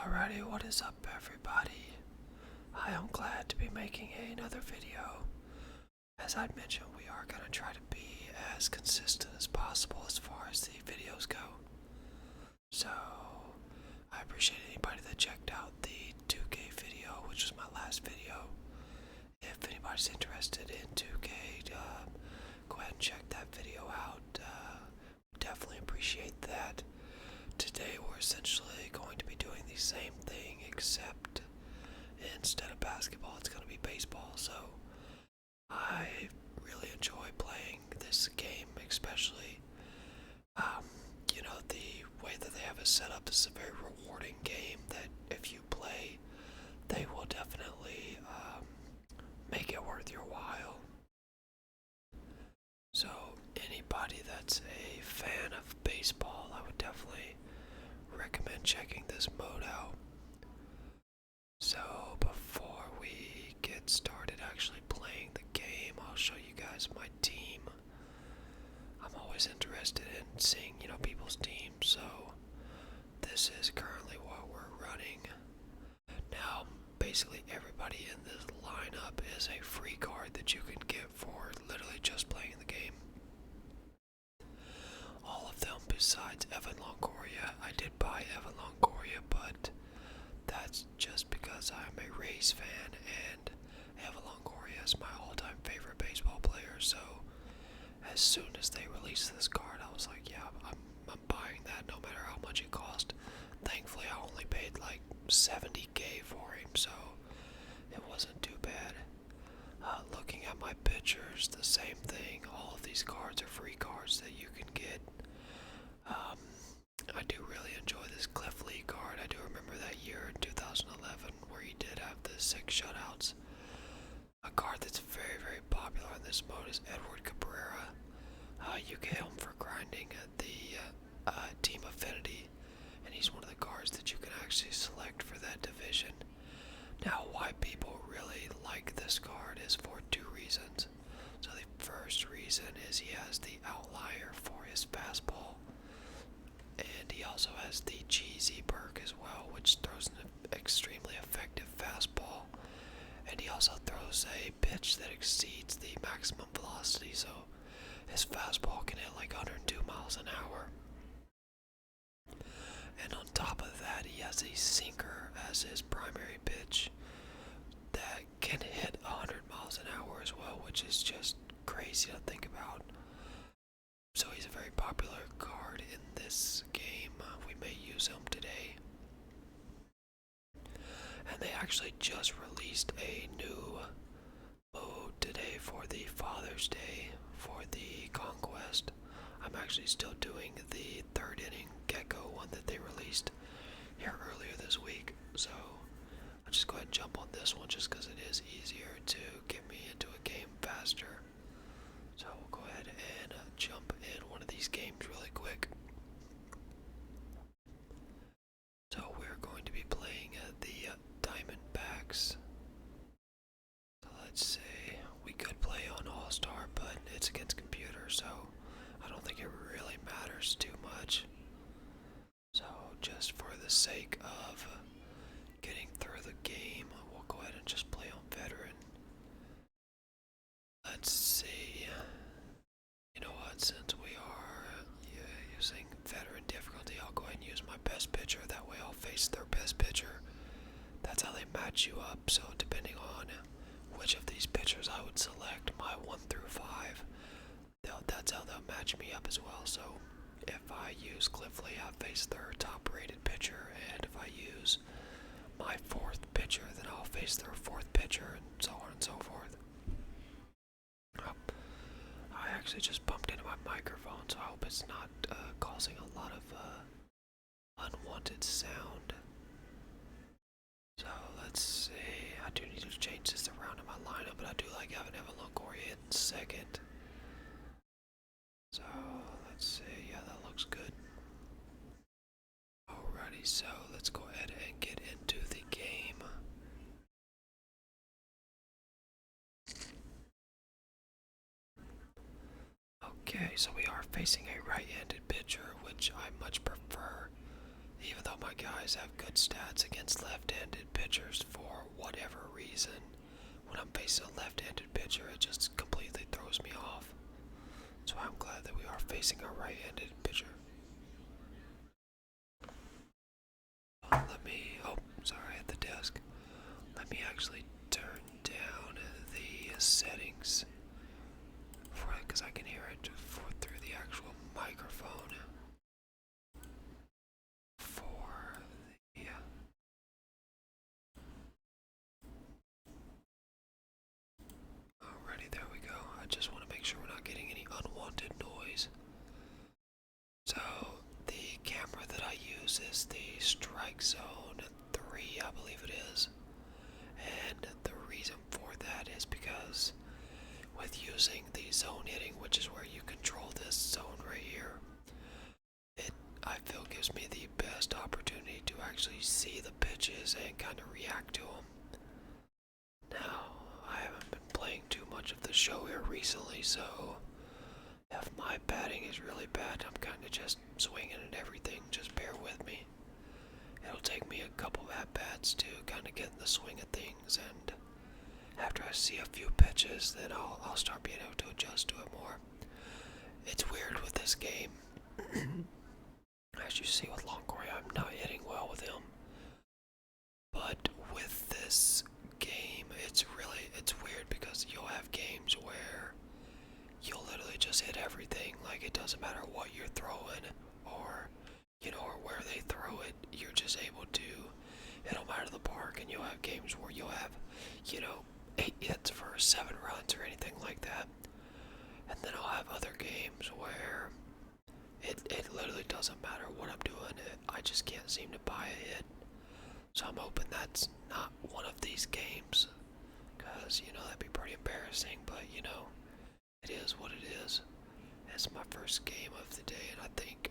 Alrighty, what is up everybody? I am glad to be making another video. As I mentioned, we are going to try to be as consistent as possible as far as the videos go. So, I appreciate anybody that checked out the 2K video, which was my last video. If anybody's interested in 2K, go ahead and check that video out. Definitely appreciate that. Today we're essentially going to be doing the same thing, except instead of basketball, it's going to be baseball. So I really enjoy playing this game, especially, the way that they have it set up. This is a very rewarding game that if you play, they will definitely make it worth your while. So anybody that's a fan of baseball, I would definitely recommend checking this mode out. So before we get started actually playing the game, I'll show you guys my team. I'm always interested in seeing, people's teams, so this is currently what we're running. Now, basically everybody in this lineup is a free card that you can get for literally just playing the game. All of them besides Evan Longoria. I did buy Evan Longoria, but that's just because I'm a Rays fan, and Evan Longoria is my all-time favorite baseball player. So as soon as they released this card, I was like, yeah, I'm buying that no matter how much it cost. Thankfully, I only paid like $70K for him, so it wasn't too bad. Looking at my pictures, the same thing. All of these cards are free cards that you can get. I do really enjoy this Cliff Lee card. I do remember that year in 2011 where he did have the 6 shutouts. A card that's very, very popular in this mode is Edward Cabrera. You get him for grinding the team affinity, and he's one of the cards that you can actually select for that division. Now, why people really like this card is for 2 reasons. So the first reason is he has the outlier for his fastball, and he also has the cheesy perk as well, which throws an extremely effective fastball, and he also throws a pitch that exceeds the maximum velocity, so his fastball can hit like 102 miles an hour. And on top of that, he has a sinker as his primary pitch that can hit 100 miles an hour as well, which is just crazy to think about. So he's a very popular card in this game. We may use him today. And they actually just released a new mode today for the Father's Day for the Conquest. I'm actually still doing the 3rd inning Gecko one that they released here earlier this week. So I'll just go ahead and jump on this one just because it is easier to get me into a game faster. So we'll go ahead and jump in one of these games really quick. So we're going to be playing the Diamondbacks. So let's say we could play on All-Star, but it's against computer, so I don't think it really matters too much. So just for the sake of getting through the game, we'll go ahead and just play on veteran. Let's see. You know what, since we are using veteran difficulty, I'll go ahead and use my best pitcher. That way I'll face their best pitcher. That's how they match you up, so depending on which of these pitchers I would select, my 1 through 5, that's how they'll match me up as well. So if I use Cliff Lee, I face their top rated pitcher, and if I use my 4th pitcher, then I'll face their 4th pitcher, and so on and so forth. I actually just bumped into my microphone, so I hope it's not causing a lot of unwanted sound. So let's see, I do need to change this around in my lineup, but I do like having Evan Longoria in 2nd. So let's see, yeah, that looks good. Alrighty, so let's go ahead and get into the game. Okay, so we are facing a right-handed pitcher, which I much prefer. Even though my my guys have good stats against left-handed pitchers for whatever reason. When I'm facing a left-handed pitcher, it just completely throws me off. So I'm glad that we are facing a right-handed pitcher. Sorry, at the desk. Let me actually turn down the settings for it, because I can hear it through the actual microphone. Alrighty, there we go. I just want to make sure we're not getting any unwanted noise. So, the camera that I use is the Strike Zone 3, I believe it is. And the reason for that is because with using the zone hitting, which is where you control this zone right here, it, I feel, gives me the best opportunity to actually see the pitches and kind of react to them. Now, I haven't been playing too much of the show here recently, so if my batting is really bad, I'm kind of just swinging at everything. Just bear with me. It'll take me a couple at-bats to kind of get in the swing of things, and after I see a few pitches, then I'll start being able to adjust to it more. It's weird with this game. As you see with Longoria, I'm not hitting well with him. But with this game, it's weird because you'll have games where you'll literally just hit everything. Like, it doesn't matter what you're throwing or where they throw it, you're just able to hit them out of the park. And you'll have games where you'll have, 8 hits for 7 runs or anything like that. And then I'll have other games where it literally doesn't matter what I'm doing. I just can't seem to buy a hit. So I'm hoping that's not one of these games, because, that'd be pretty embarrassing, but, it is what it is. It's my first game of the day, and I think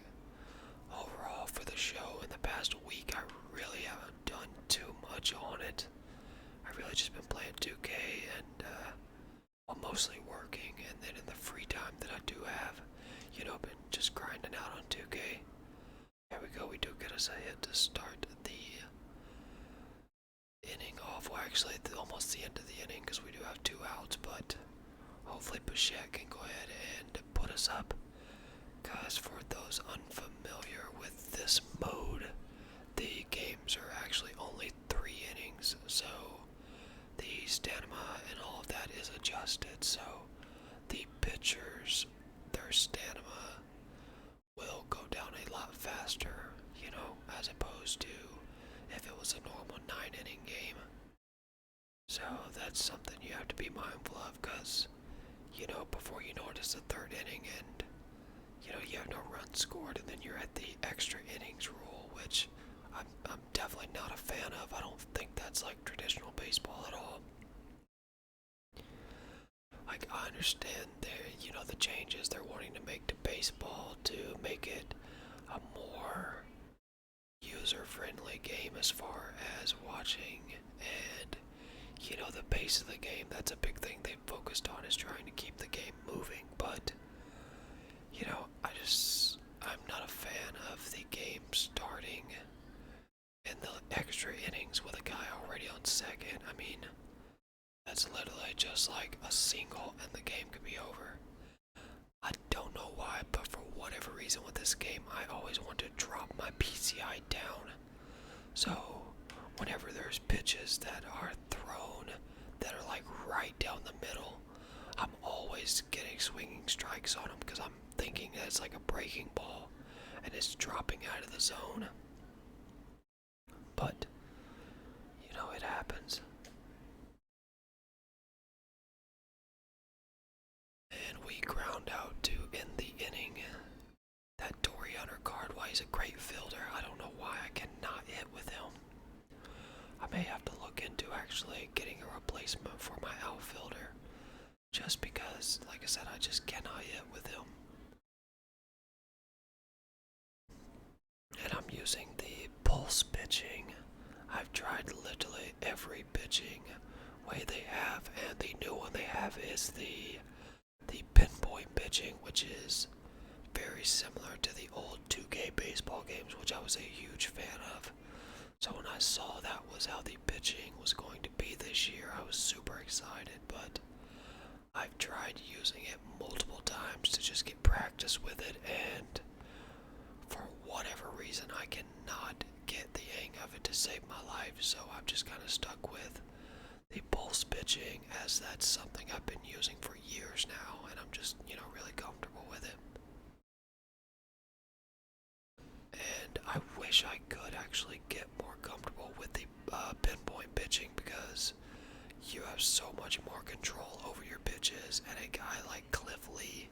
overall for the show in the past week, I really haven't done too much on it. I've really just been playing 2K and, mostly working, and then in the free time that I do have, been just grinding out on 2K. There we go, we do get us a hit to start the inning off. Well, actually, almost the end of the inning, because we do have 2 outs, but hopefully Bichette can go ahead and put us up. Because for those unfamiliar with this mode, the games are actually only 3 innings, so the stamina and all of that is adjusted, so the pitchers, their stamina will go down a lot faster, as opposed to if it was a normal 9-inning game. So that's something you have to be mindful of, because, before you know it, it's the 3rd inning and, you have no runs scored, and then you're at the extra innings rule, which I'm definitely not a fan of. I don't think that's like traditional baseball at all. Like, I understand the changes they're wanting to make to baseball to make it a more user-friendly game as far as watching, and the pace of the game. That's a big thing they've focused on, is trying to keep the game moving, but I'm not a fan of the game starting in the extra innings with a guy already on second. I mean, that's literally just like a single and the game could be over. I don't know why, but for whatever reason with this game, I always want to drop my PCI down. So, whenever there's pitches that are thrown that are like right down the middle, I'm always getting swinging strikes on them, because I'm thinking that it's like a breaking ball and it's dropping out of the zone. But, it happens. And we ground out to end the inning. That Dory Hunter card, why he's a great fielder, I don't know why I cannot hit with him. I may have to look into actually getting a replacement for my outfielder, just because, like I said, I just cannot hit with him. And I'm using the pulse pitching. I've tried literally every pitching way they have, and the new one they have is the pinpoint pitching, which is very similar to the old 2K baseball games, which I was a huge fan of. pitching was going to be this year. I was super excited, but I've tried using it multiple times to just get practice with it, and for whatever reason I cannot get the hang of it to save my life, so I'm just kind of stuck with the pulse pitching, as that's something I've been using for years now, and I'm just, really comfortable with it. And I wish I could actually get more comfortable with the pinpoint pitching, because you have so much more control over your pitches, and a guy like Cliff Lee,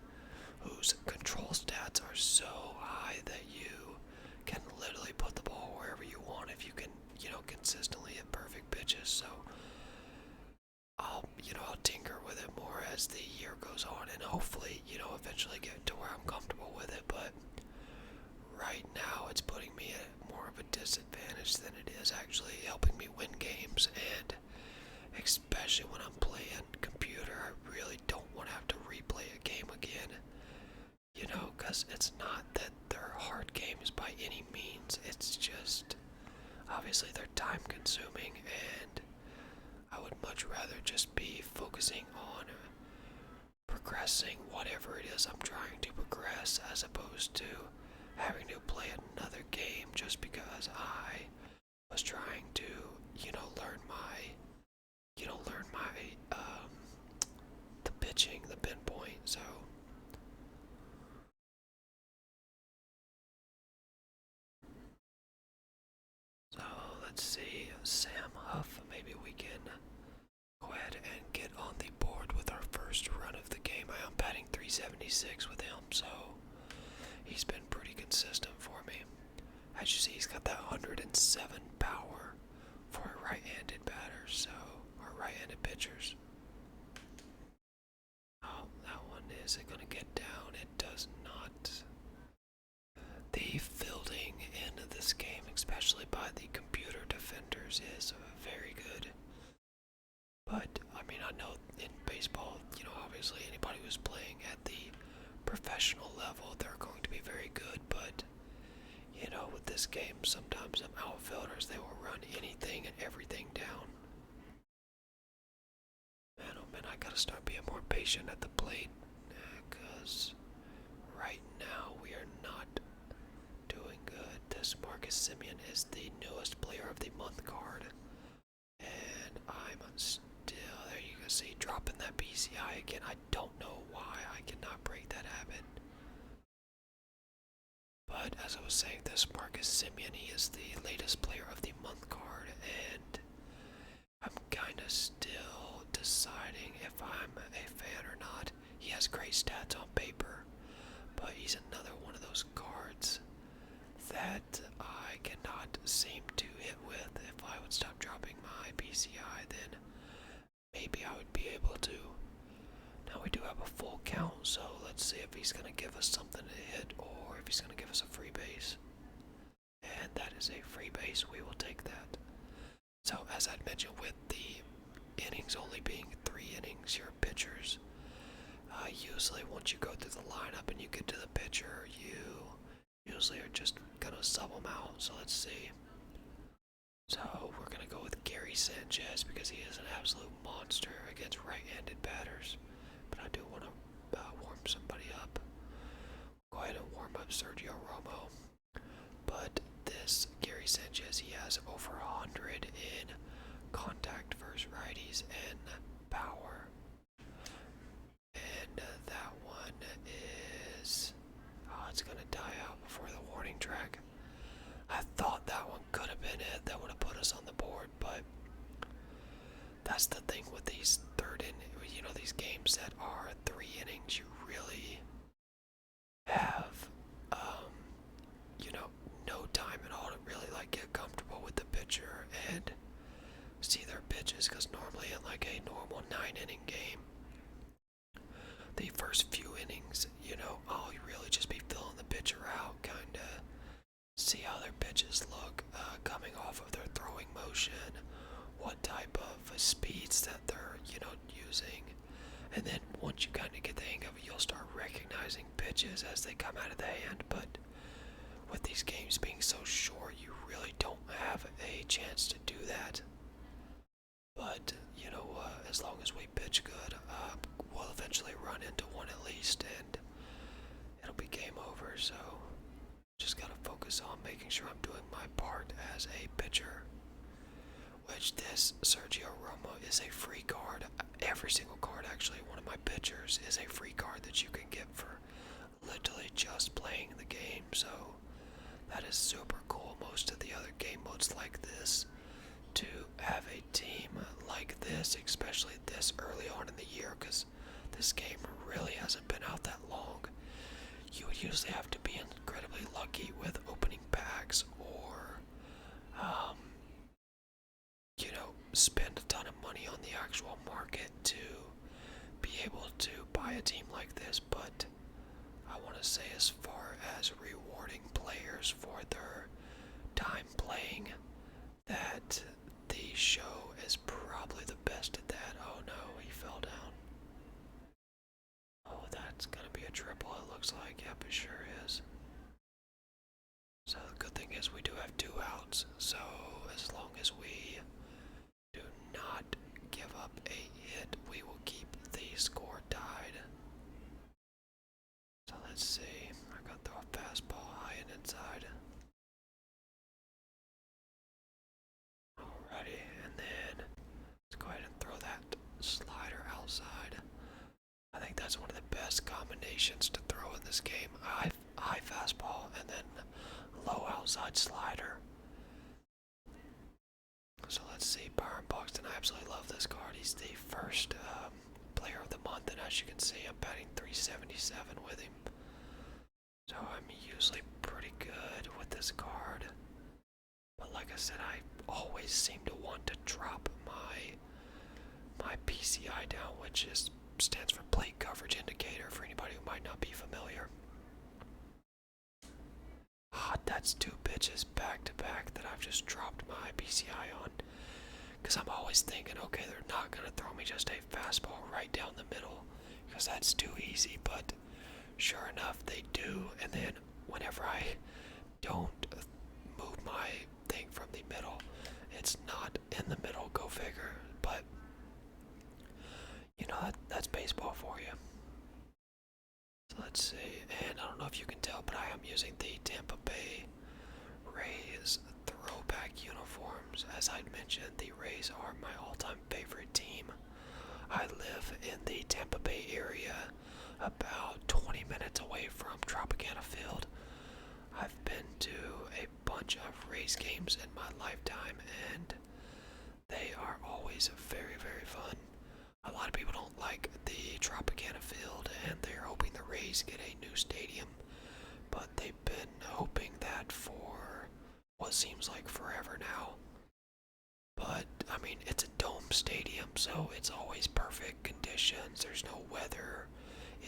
whose control stats are so high that you can literally put the ball wherever you want if you can, consistently hit perfect pitches. So I'll tinker with it more as the year goes on, and hopefully, eventually get to where I'm comfortable with it. But right now, it's putting me at more of a disadvantage than it is actually helping me win games, and especially when I'm playing computer, I really don't want to have to replay a game again. Because it's not that they're hard games by any means. It's just, obviously, they're time consuming, and I would much rather just be focusing on progressing whatever it is I'm trying to progress, as opposed to having to play another game just because I was trying to, learn my, the pitching, the pinpoint. So let's see, Sam Huff, maybe we can go ahead and get on the board with our first run of the game. I am batting 376 with him, so he's been pretty consistent for me. As you see, he's got that 107 power for right-handed batters, so, or right-handed pitchers. Oh, that one, is it going to get down? It does not. The fielding in this game, especially by the computer defenders, is very good. But, I know in baseball, obviously anybody who's playing at the professional level, they're going to be very good, but, with this game, sometimes some outfielders, they will run anything and everything down. Man, oh man, I gotta start being more patient at the plate, because right now we are not doing good. This Marcus Semien is the newest player of the month card, and I'm still, there you can see, dropping that BCI again. I don't know why I cannot break that habit. But as I was saying, this Marcus Semien, he is the latest player of the month card, and I'm kind of still deciding if I'm a fan or not. He has great stats on paper, but he's another one of those cards that I cannot seem to hit with. If I would stop dropping my PCI, then maybe I would be able to. Now we do have a full count, so let's see if he's going to give us something to hit, or if he's going to give us a free base. And that is a free base. We will take that. So as I'd mentioned, with the innings only being 3 innings, your pitchers, usually once you go through the lineup and you get to the pitcher, you usually are just going to sub them out. So let's see. So we're going to go with Gary Sanchez, because he is an absolute monster against right-handed batters. But I do want to warm somebody up. Go ahead and warm up Sergio Romo. But this Gary Sanchez, he has over 100 in contact versus righties and power. And that one is, it's going to die out before the warning track. I thought that one could have been it. That would have put us on the board, but that's the thing with these these games that are 3 innings. You really have, no time at all to really get comfortable with the pitcher and see their pitches, because normally in a normal 9-inning game, the first few innings, I'll really just be filling the pitcher out, kind of see how their pitches look coming off of their throwing motion, what type of speeds that they're, using. And then once you kind of get the hang of it, you'll start recognizing pitches as they come out of the hand. But with these games being so short, you really don't have a chance to do that. as a pitcher, which this Sergio Romo is a free card. Every single card, actually, one of my pitchers is a free card that you can get for literally just playing the game, so that is super cool. Most of the other game modes like this, to have a team like this, especially this early on in the year, because this game really hasn't been out that long, you would usually have to be incredibly lucky with opening packs or, spend a ton of money on the actual market to be able to buy a team like this. But I want to say, as far as rewarding players for their time playing, that the show is probably the best at that. Oh no, he fell down. Oh, that's gonna be a triple, it looks like. Yep, it sure is. So the good thing is we do have 2 outs, so as long as we do not give up a hit, we will keep the score tied. So let's see. I got to throw a fastball high and inside. Alrighty, and then let's go ahead and throw that slider outside. I think that's one of the best combinations to throw in this game. High fastball and then low outside slider. So let's see, Byron Buxton. I absolutely love this card. He's the first player of the month, and as you can see, I'm batting 377 with him. So I'm usually pretty good with this card. But like I said, I always seem to want to drop my PCI down, which stands for plate coverage indicator for anybody who might not be familiar. That's 2 pitches back to back that I've just dropped my PCI on. Because I'm always thinking, okay, they're not going to throw me just a fastball right down the middle, because that's too easy. But sure enough, they do. And then whenever I don't move my thing from the middle, it's not in the middle. Go figure. But that's baseball for you. So let's see, and I don't know if you can tell, but I am using the Tampa Bay Rays throwback uniforms. As I'd mentioned, the Rays are my all-time favorite team. I live in the Tampa Bay area, about 20 minutes away from Tropicana Field. I've been to a bunch of Rays games in my lifetime, and they are always very, very fun. A lot of people don't like the Tropicana Field, and they're hoping the Rays get a new stadium, but they've been hoping that for what seems like forever now. But, I mean, it's a dome stadium, so it's always perfect conditions. There's no weather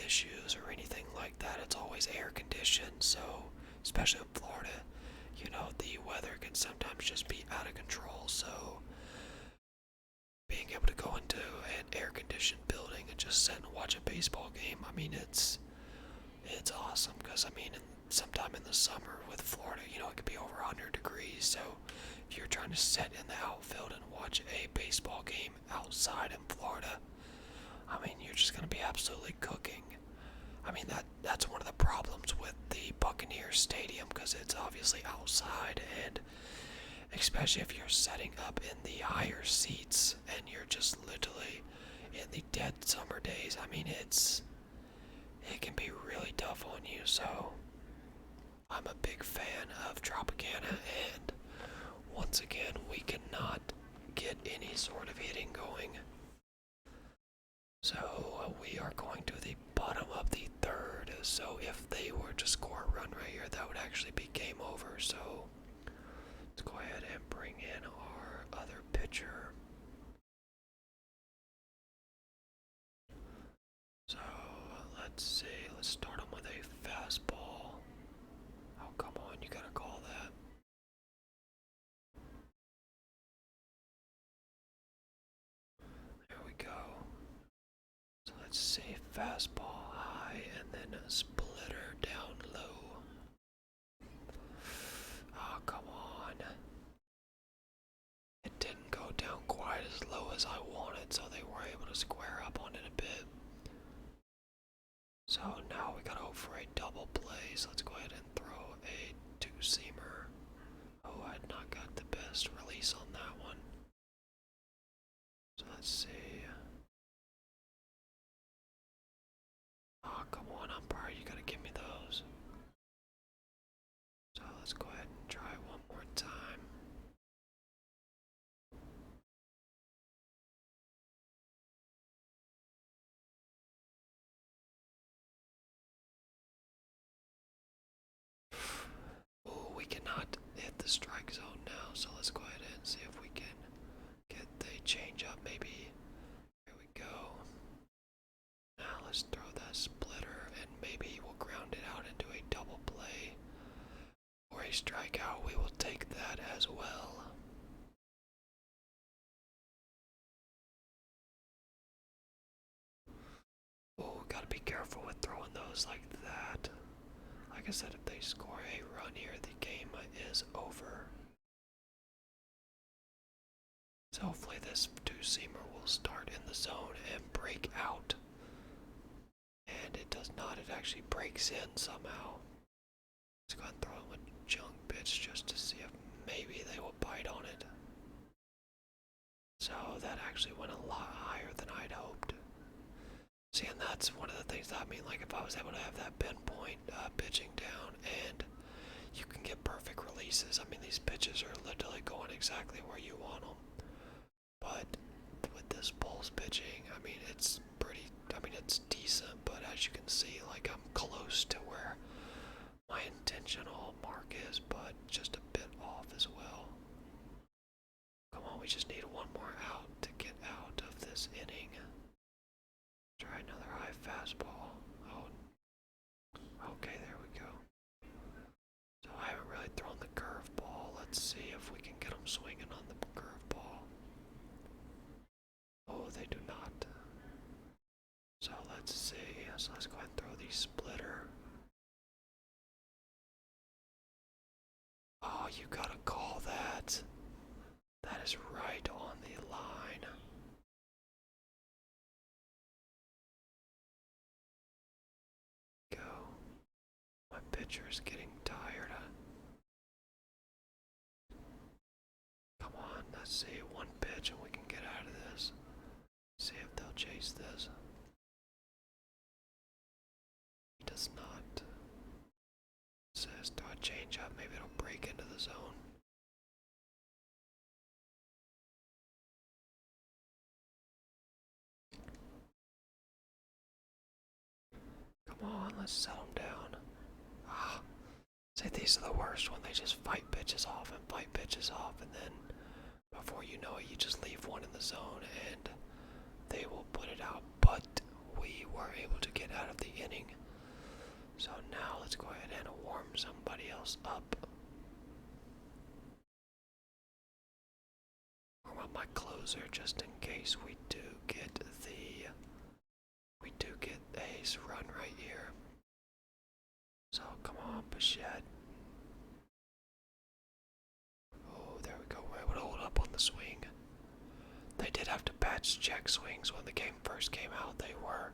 issues or anything like that. It's always air conditioned, so, especially in Florida, the weather can sometimes just be out of control, so being able to go into an air-conditioned building and just sit and watch a baseball game, I mean, it's awesome. Because, I mean, sometime in the summer with Florida, it could be over 100 degrees, so if you're trying to sit in the outfield and watch a baseball game outside in Florida, I mean, you're just going to be absolutely cooking. I mean, that's one of the problems with the Buccaneers Stadium, because it's obviously outside, and especially if you're setting up in the higher seats and you're just literally in the dead summer days, I mean, it can be really tough on you. So I'm a big fan of Tropicana, and once again, we cannot get any sort of hitting going. So we are going to the bottom of the 3rd, so if they were to score a run right here, that would actually be game over. So let's go ahead and bring in our other pitcher. So let's see, let's start him with a fastball. Oh, come on, you gotta call that. There we go. So let's see, fastball high and then a splitter down low. Oh, come on. It didn't go down quite as low as I wanted, so they were able to square up on it a bit. So now we gotta hope for a double play, so let's go ahead and throw a 2-seamer. Oh, I had not got the fast release on that one. So let's see. Oh, come on, umpire, you gotta give me those. So let's go ahead and try one more time. Oh, we cannot hit the strike zone now, so let's go ahead and see if we can get the change up maybe. Here we go. Now let's throw that splitter and maybe we'll ground it out into a double play or a strikeout. We will take that as well. Oh, gotta be careful with throwing those like that. Like I said, if they score a run here, the game is over. So hopefully this two-seamer will start in the zone and break out. And it does not, it actually breaks in somehow. Let's go ahead and throw him a junk pitch just to see if maybe they will bite on it. So that actually went a lot higher than I'd hoped. See, and that's one of the things that I mean, like if I was able to have that pinpoint pitching down and you can get perfect releases. I mean, these pitches are literally going exactly where you want them. But with this Bulls pitching, I mean, it's pretty, I mean, it's decent, but as you can see, like I'm close to where my intentional mark is, but just a bit off as well. Come on, we just need one more out to get out of this inning. Try another high fastball. Oh, okay, there we go. So I haven't really thrown the curveball. Let's see if we can get them swinging on the curveball. Oh, they do not. So let's see. So let's go ahead and throw the splitter. Oh, you gotta call that. That is right on the line. Go. My pitcher's getting tired. Come on, let's see. One pitch and we can get out of this. See if they'll chase this. He does not. It says throw a change up. Maybe it'll break into the zone. Come on, let's settle him down. Ah, see, these are the worst when they just fight pitches off and fight pitches off, and then before you know it, you just leave one in the zone and they will put it out. But we were able to get out of the inning. So now let's go ahead and warm somebody else up. Warm up my closer just in case we do get a run right here. So come on, Bichette. Oh, there we go. We're able to hold up on the swing. They did have to patch check swings when the game first came out. They were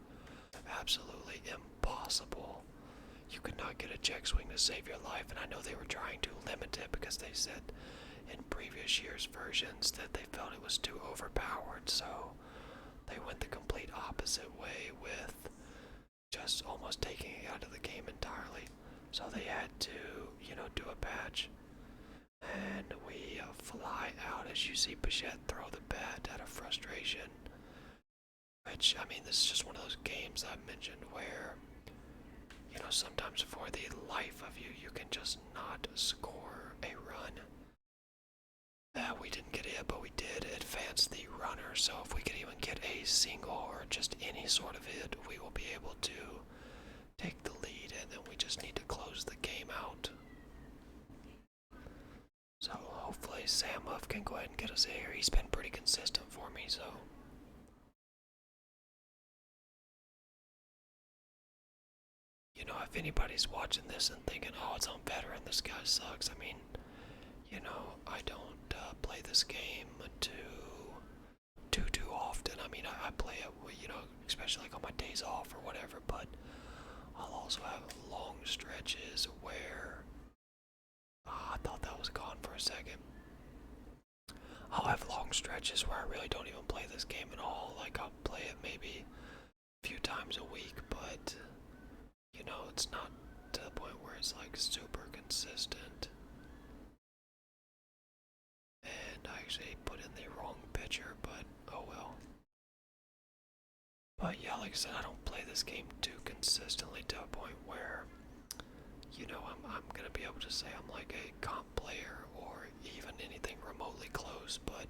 absolutely impossible. You could not get a check swing to save your life, and I know they were trying to limit it because they said in previous years' versions that they felt it was too overpowered, so they went the complete opposite way with just almost taking it out of the game entirely. So they had to, do a patch. And we fly out as you see Bichette throw the bat out of frustration. Which, I mean, this is just one of those games I mentioned where, sometimes for the life of you, you can just not score a run. We didn't get it, but we did advance the runner, so if we could even get a single or just any sort of hit, we will be able to take the lead, and then we just need to close the game out. So hopefully Sam Huff can go ahead and get us here. He's been pretty consistent for me, so. If anybody's watching this and thinking, oh, it's on veteran, this guy sucks, I mean, I don't play this game too often. I mean, I play it, especially like on my days off or whatever, but I'll also have long stretches where, I thought that was gone for a second. stretches where I really don't even play this game at all. Like, I'll play it maybe a few times a week, but, you know, it's not to the point where it's like super consistent. And I actually put in the wrong picture, but oh well. But yeah, like I said, I don't play this game too consistently to a point where, you know, I'm gonna be able to say I'm like a comp player or even anything remotely close, but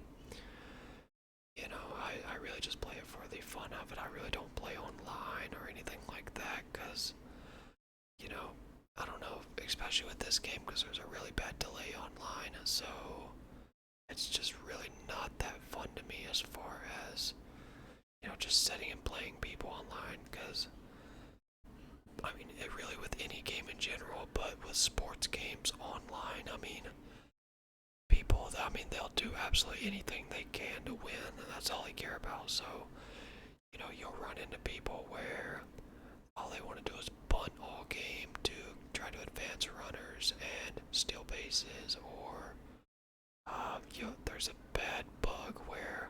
you know, I really just play it for the fun of it. I really don't play online or anything like that, because, you know, I don't know, especially with this game, because there's a really bad delay online, so it's just really not that fun to me as far as, you know, just sitting and playing people online, because, I mean, it really with any game in general, but with sports games online, I mean, people, I mean, they'll do absolutely anything they can to win, and that's all they care about. So, you know, you'll run into people where all they want to do is bunt all game to try to advance runners and steal bases, or there's a bad bug where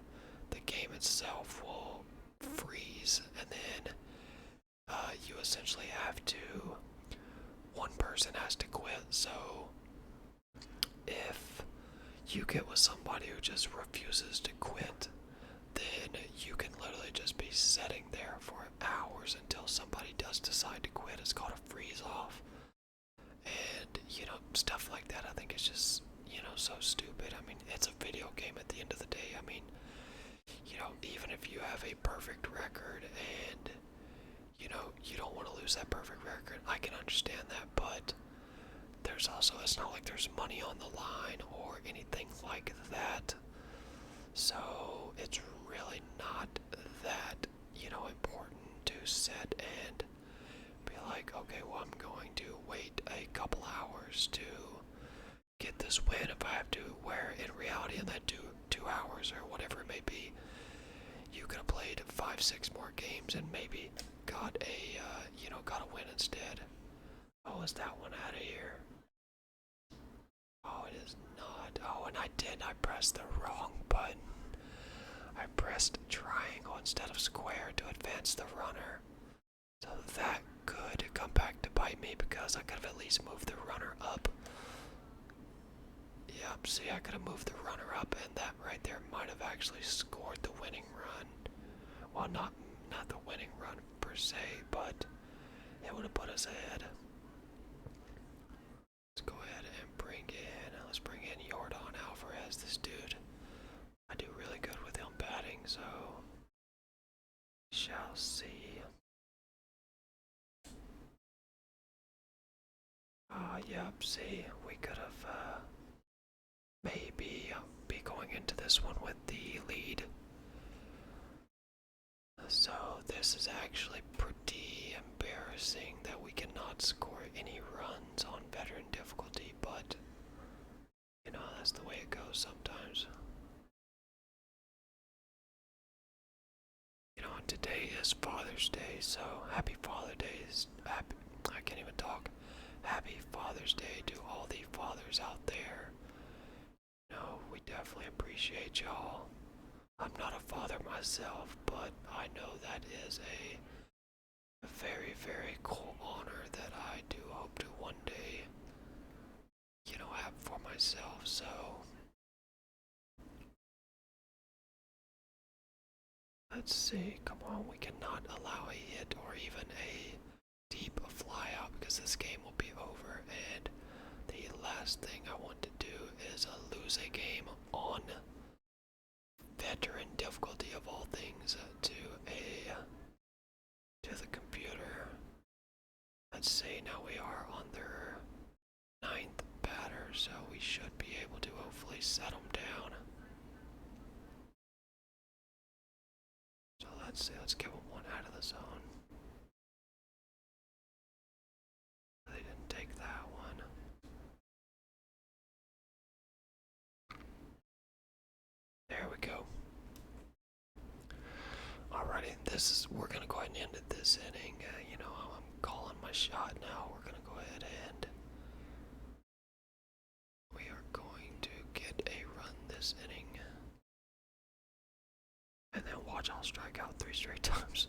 the game itself will freeze, and then you essentially have to, one person has to quit. So if you get with somebody who just refuses to quit, then you can literally just be sitting there for hours until somebody does decide to quit. It's called a freeze off. And, you know, stuff like that, I think is just, you know, so stupid. I mean, it's a video game at the end of the day. I mean, you know, even if you have a perfect record and, you know, you don't want to lose that perfect record, I can understand that, but there's also, it's not like there's money on the line or anything like that. So it's really not that, you know, important to sit and be like, okay, well, I'm going to wait a couple hours to get this win if I have to, where in reality in that two hours or whatever it may be, you could have played 5-6 more games and maybe got a, you know, got a win instead. Oh, is that one out of here? Oh, it is not. Oh, and I pressed the wrong button. I pressed triangle instead of square to advance the runner. So that could come back to bite me, because I could have at least moved the runner up. Yep, see, I could have moved the runner up, and that right there might have actually scored the winning run. Well, not the winning run per se, but it would have put us ahead. Let's go ahead and let's bring in Jordan Alvarez, this dude. I do really good with him batting, so shall see. Yep, see, we could have maybe be going into this one with the lead. So this is actually pretty embarrassing that we cannot score any runs on veteran difficulty, but you know, that's the way it goes sometimes. You know, today is Father's Day, so happy Father's Day. I can't even talk. Happy Father's Day to all the fathers out there. You know, we definitely appreciate y'all. I'm not a father myself, but I know that is a very, very cool honor that I do hope to one day, you know, have for myself. So let's see, come on, we cannot allow a hit or even a deep fly out, because this game will be over, and the last thing I want to do is lose a game on veteran difficulty of all things to the computer. Let's see, now we are on their 9th batter, so we should be able to hopefully set them down. So let's see, let's give them one out of the zone. They didn't take that one. There we go. Alrighty, we're gonna go ahead and end it this inning. You know, I'm calling my shot now. We're gonna go ahead and we are going to get a run this inning. watch, I'll strike out 3 straight times.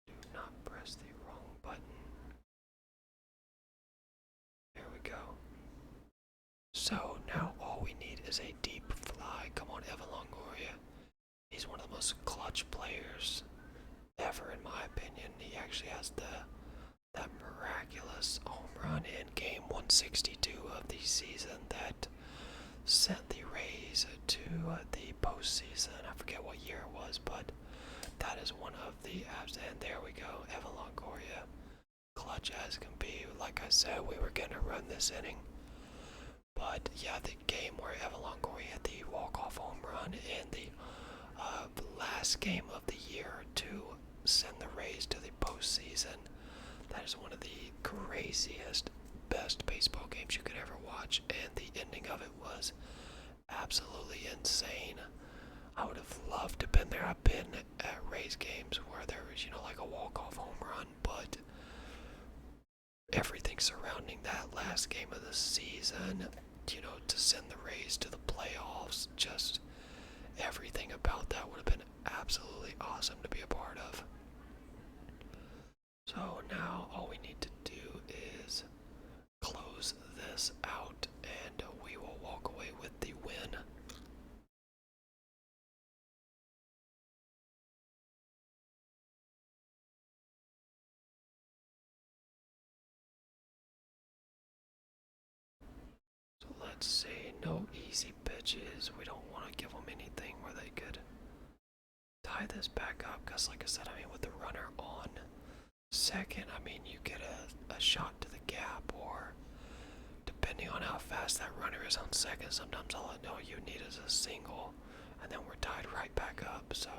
Do not press the wrong button. There we go. So now all we need is a deep fly. Come on, Evan Longoria. He's one of the most clutch players ever, in my opinion. He actually has that miraculous home run in game 162 of the season that sent the Rays to the postseason. I forget what year it was, but that is one of the abs. And there we go, Evan Longoria, clutch as can be. Like I said, we were gonna run this inning, but yeah, the game where Evan Longoria hit the walk-off home run in the last game of the year to send the Rays to the postseason. That is one of the craziest, best baseball games you could ever watch, and the ending of it was absolutely insane. I would have loved to have been there. I've been at Rays games where there was, like a walk-off home run, but everything surrounding that last game of the season, to send the Rays to the playoffs, just everything about that would have been absolutely awesome to be a part of. So now all we need to do is close this out, and we will walk away with the win. So let's see, no easy pitches. We don't want to give them anything where they could tie this back up, because like I said, with the runner on second, you get a shot to the gap, or depending on how fast that runner is on second, sometimes all you need is a single, and then we're tied right back up. So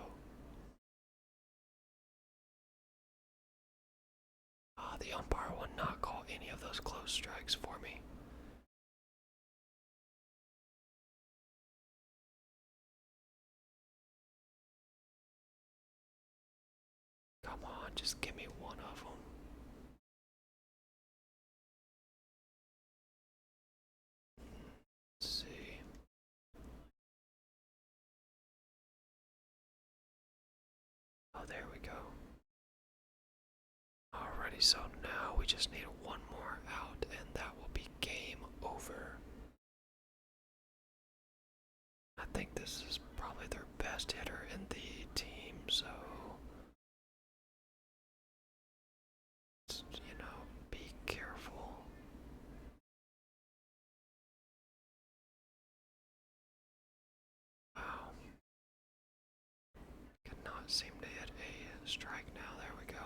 the umpire will not call any of those close strikes for me. Come on, just give me one of them. Let's see. Oh, there we go. Alrighty, so now we just need one more out, and that will be game over. I think this is probably their best hitter in the team, so be careful. Wow. Cannot seem to hit a strike now. There we go.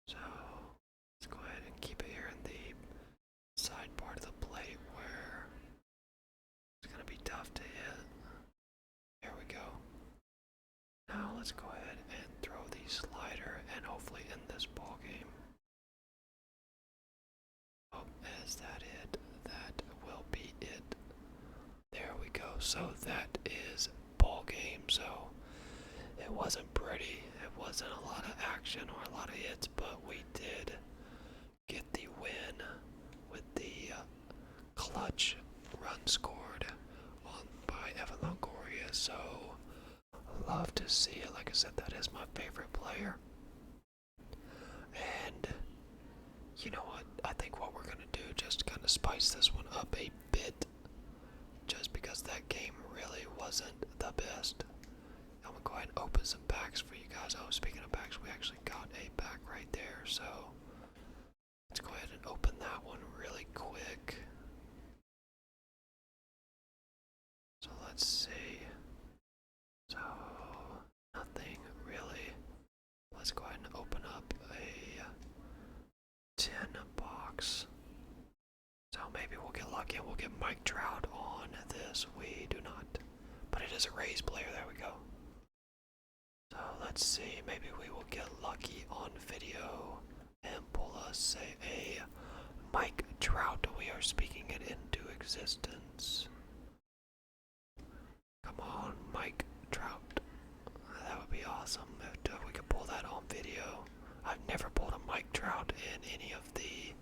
So let's go ahead and keep it here in the side part of the plate where it's going to be tough to hit. There we go. Now let's go ahead and throw the slider and hopefully end this ball game. Oh, is that it? That will be it. There we go. So that is ball game. So it wasn't pretty. It wasn't a lot of action or a lot of hits, but we did get the win with the clutch run scored by Evan Longoria. So love to see it. Like I said, that is my favorite player. And you know what? I think what we're going to do, just kind of spice this one up a bit, just because that game really wasn't the best. I'm going to go ahead and open some packs for you guys. Oh, speaking of packs, we actually got a pack right there. So let's go ahead and open that one really quick. So let's see. So nothing really. Let's go ahead and open up a 10 box. So maybe we'll get lucky and we'll get Mike Trout on this. We do not. But it is a Rays player. There we go. So let's see. Maybe we will get lucky on video and pull us a Mike Trout. We are speaking it into existence. Come on, Mike Trout. That would be awesome if we could pull that on video. I've never pulled a Mike Trout in any of the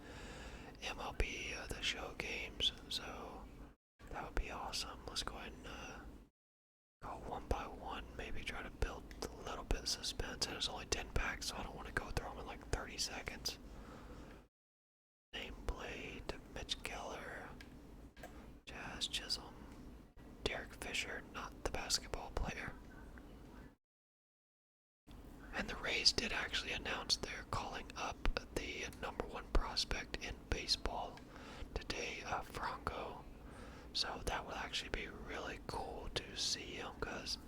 packs, so I don't want to go through them in like 30 seconds. Nameplate, Mitch Keller, Jazz Chisholm, Derek Fisher, not the basketball player. And the Rays did actually announce they're calling up the #1 prospect in baseball today, Franco. So that would actually be really cool to see him, because,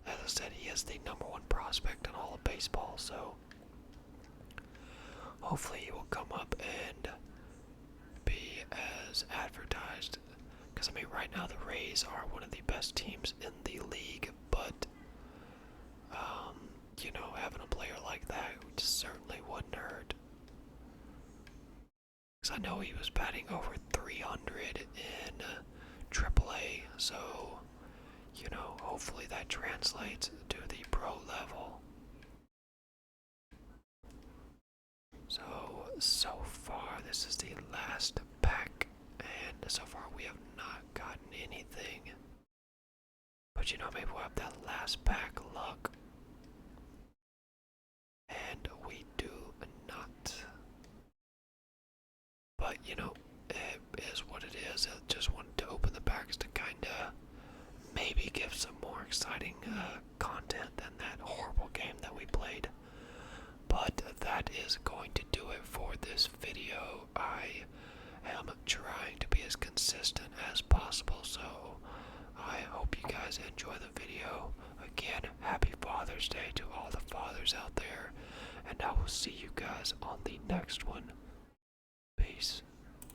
as I said, he is the #1 prospect in all of baseball. So hopefully he will come up and be as advertised. Because, I mean, right now the Rays are one of the best teams in the league, but you know, having a player like that certainly wouldn't hurt. Because I know he was batting over 300 in AAA, so, you know, hopefully that translates to the pro level. So far this is the last pack, and so far we have not gotten anything. But you know, maybe we'll have that last pack luck. And we do not. But, you know, it is what it is. I just wanted to open the packs to kind of maybe give some more exciting content than that horrible game that we played. But that is going to do it for this video. I am trying to be as consistent as possible, so I hope you guys enjoy the video. Again, happy Father's Day to all the fathers out there, and I will see you guys on the next one. Peace.